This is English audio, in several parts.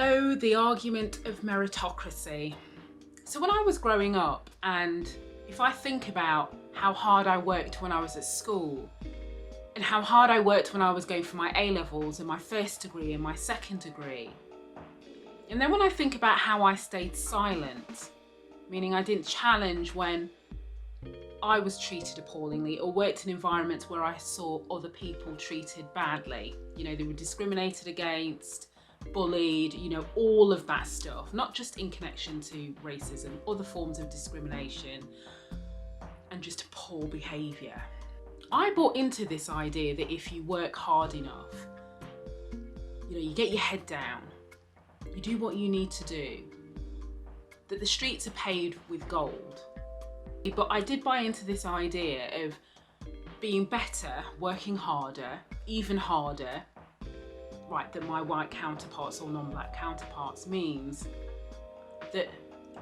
Oh, the argument of meritocracy. So when I was growing up, and if I think about how hard I worked when I was at school, and how hard I worked when I was going for my A-levels and my first degree and my second degree, and then when I think about how I stayed silent, meaning I didn't challenge when I was treated appallingly or worked in environments where I saw other people treated badly. You know, they were discriminated against, bullied, you know, all of that stuff, not just in connection to racism, other forms of discrimination and just poor behaviour. I bought into this idea that if you work hard enough, you know, you get your head down, you do what you need to do, that the streets are paved with gold. But I did buy into this idea of being better, working harder, even harder, right, than my white counterparts or non-black counterparts means that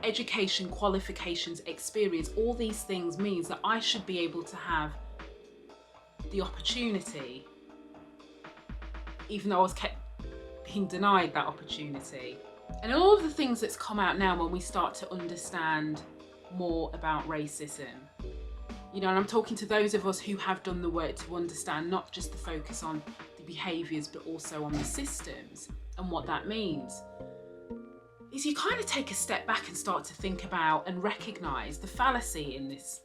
education, qualifications, experience, all these things means that I should be able to have the opportunity, even though I was kept being denied that opportunity. And all of the things that's come out now when we start to understand more about racism, you know, and I'm talking to those of us who have done the work to understand not just the focus on the behaviours but also on the systems and what that means, is you kind of take a step back and start to think about and recognise the fallacy in this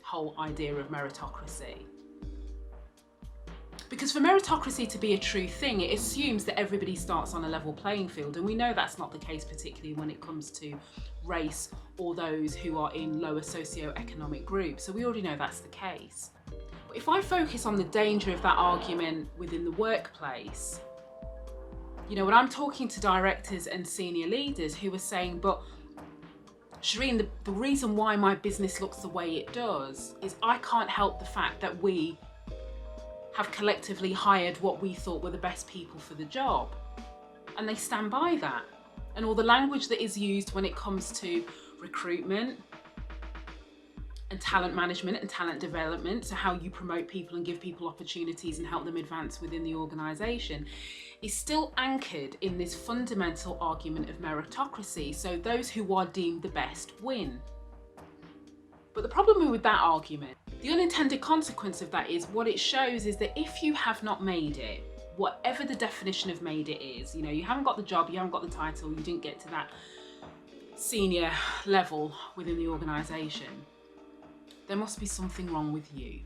whole idea of meritocracy. Because for meritocracy to be a true thing, it assumes that everybody starts on a level playing field, and we know that's not the case, particularly when it comes to race or those who are in lower socio-economic groups. So we already know that's the case. But if I focus on the danger of that argument within the workplace, you know, when I'm talking to directors and senior leaders who are saying, but Shereen, the reason why my business looks the way it does is I can't help the fact that we have collectively hired what we thought were the best people for the job. And they stand by that. And all the language that is used when it comes to recruitment and talent management and talent development, so how you promote people and give people opportunities and help them advance within the organisation, is still anchored in this fundamental argument of meritocracy. So those who are deemed the best win. But the problem with that argument, the unintended consequence of that is what it shows is that if you have not made it, whatever the definition of made it is, you know, you haven't got the job, you haven't got the title, you didn't get to that senior level within the organisation, there must be something wrong with you.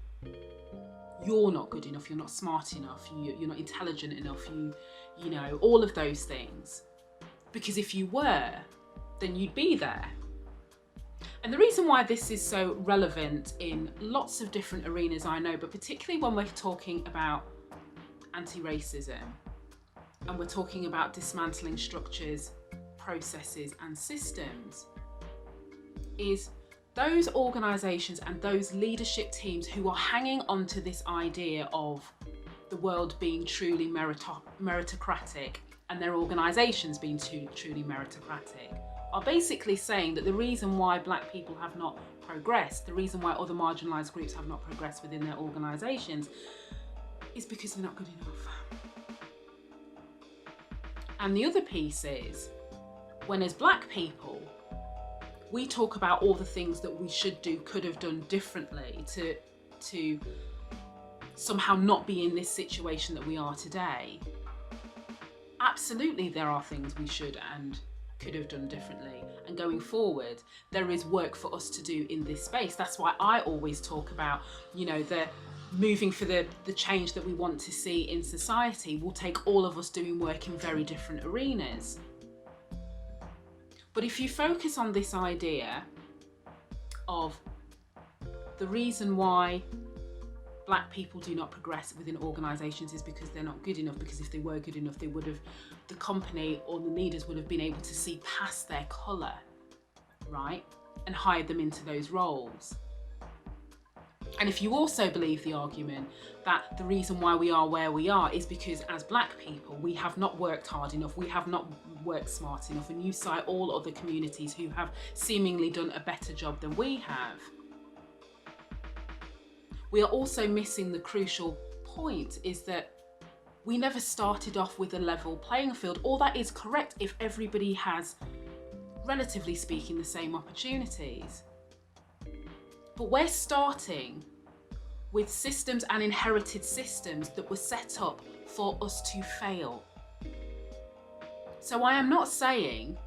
You're not good enough, you're not smart enough, you're not intelligent enough, you know, all of those things. Because if you were, then you'd be there. And the reason why this is so relevant in lots of different arenas, I know, but particularly when we're talking about anti-racism and we're talking about dismantling structures, processes and systems, is those organisations and those leadership teams who are hanging on to this idea of the world being truly meritocratic and their organisations being truly meritocratic, are basically saying that the reason why black people have not progressed, the reason why other marginalised groups have not progressed within their organisations, is because they're not good enough. And the other piece is, when as black people, we talk about all the things that we should do, could have done differently to somehow not be in this situation that we are today. Absolutely, there are things we should and could have done differently, and going forward there is work for us to do in this space. That's why I always talk about, you know, the moving for the change that we want to see in society will take all of us doing work in very different arenas. But if you focus on this idea of the reason why black people do not progress within organisations is because they're not good enough, because if they were good enough, they would have, the company or the leaders would have been able to see past their colour, right, and hired them into those roles. And if you also believe the argument that the reason why we are where we are is because as black people, we have not worked hard enough, we have not worked smart enough, and you cite all other communities who have seemingly done a better job than we have, we are also missing the crucial point, is that we never started off with a level playing field. All that is correct if everybody has, relatively speaking, the same opportunities. But we're starting with systems and inherited systems that were set up for us to fail. So I am not saying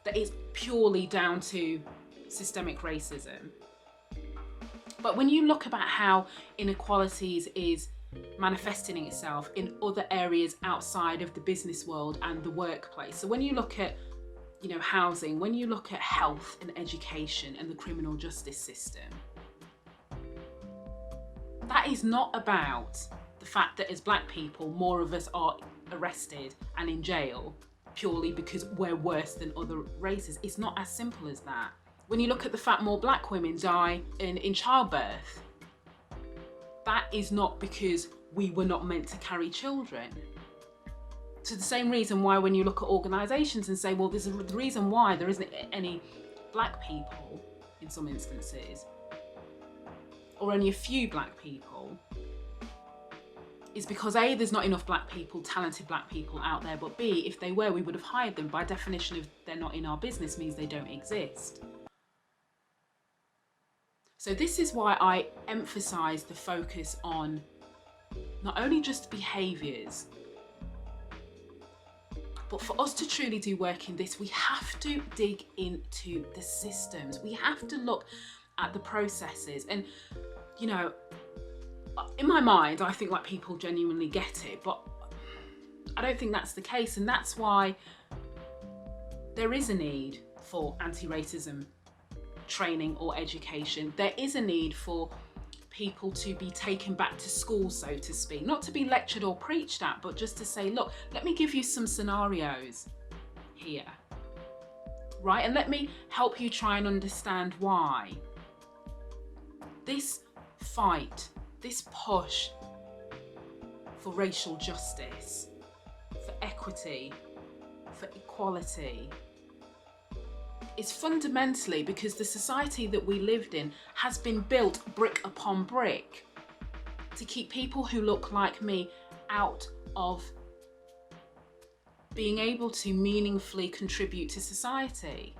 that it's purely down to systemic racism. But when you look about how inequalities is manifesting itself in other areas outside of the business world and the workplace. So when you look at, housing, when you look at health and education and the criminal justice system, that is not about the fact that as Black people, more of us are arrested and in jail purely because we're worse than other races. It's not as simple as that. When you look at the fact more Black women die in childbirth, that is not because we were not meant to carry children. So the same reason why when you look at organisations and say, well, this is the reason why there isn't any Black people in some instances, or only a few Black people, is because A, there's not enough Black people, talented Black people out there, but B, if they were, we would have hired them. By definition, if they're not in our business means they don't exist. So this is why I emphasise the focus on not only just behaviours, but for us to truly do work in this, we have to dig into the systems. We have to look at the processes. And, in my mind, I think like people genuinely get it, but I don't think that's the case. And that's why there is a need for anti-racism training or education. There is a need for people to be taken back to school, so to speak, not to be lectured or preached at, but just to say, look, let me give you some scenarios here, right? And let me help you try and understand why this fight, this push for racial justice, for equity, for equality, is fundamentally because the society that we lived in has been built brick upon brick to keep people who look like me out of being able to meaningfully contribute to society.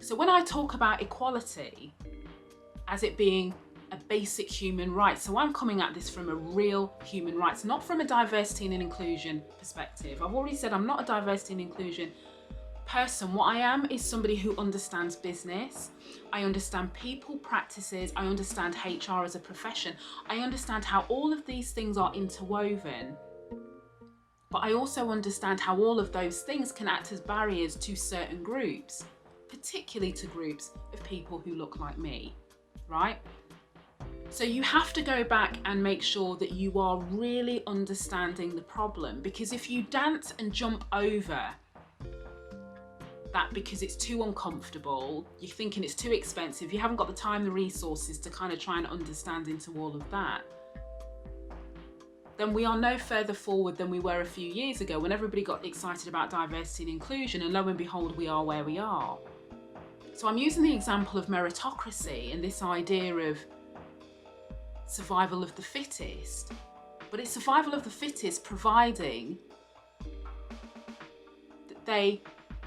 So when I talk about equality as it being a basic human right, so I'm coming at this from a real human rights, not from a diversity and inclusion perspective. I've already said I'm not a diversity and inclusion person. What I am is somebody who understands business. I understand people practices. I understand HR as a profession. I understand how all of these things are interwoven. But I also understand how all of those things can act as barriers to certain groups, particularly to groups of people who look like me, right? So you have to go back and make sure that you are really understanding the problem, because if you dance and jump over that because it's too uncomfortable, you're thinking it's too expensive, you haven't got the time, the resources to kind of try and understand into all of that, then we are no further forward than we were a few years ago when everybody got excited about diversity and inclusion, and lo and behold, we are where we are. So I'm using the example of meritocracy and this idea of survival of the fittest, but it's survival of the fittest providing that they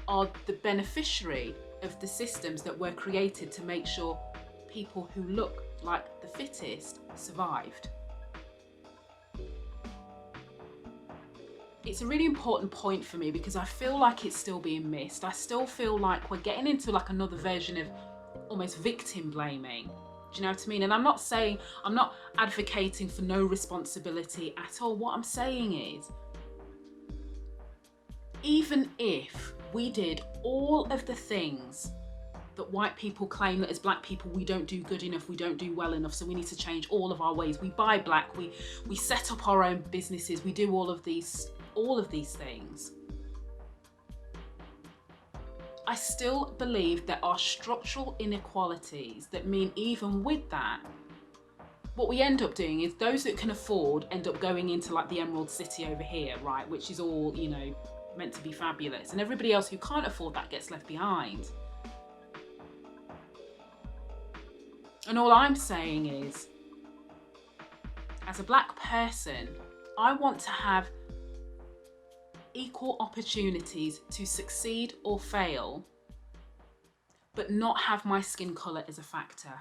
are the beneficiary of the systems that were created to make sure people who look like the fittest survived. It's a really important point for me because I feel like it's still being missed. I still feel like we're getting into like another version of almost victim blaming. Do you know what I mean? And I'm not advocating for no responsibility at all. What I'm saying is, even if we did all of the things that white people claim that as Black people we don't do good enough, we don't do well enough, so we need to change all of our ways. We buy Black, we set up our own businesses, we do all of these things. I still believe there are structural inequalities that mean even with that, what we end up doing is those that can afford end up going into like the Emerald City over here, right? Which is all, meant to be fabulous. And everybody else who can't afford that gets left behind. And all I'm saying is, as a black person, I want to have equal opportunities to succeed or fail, but not have my skin colour as a factor.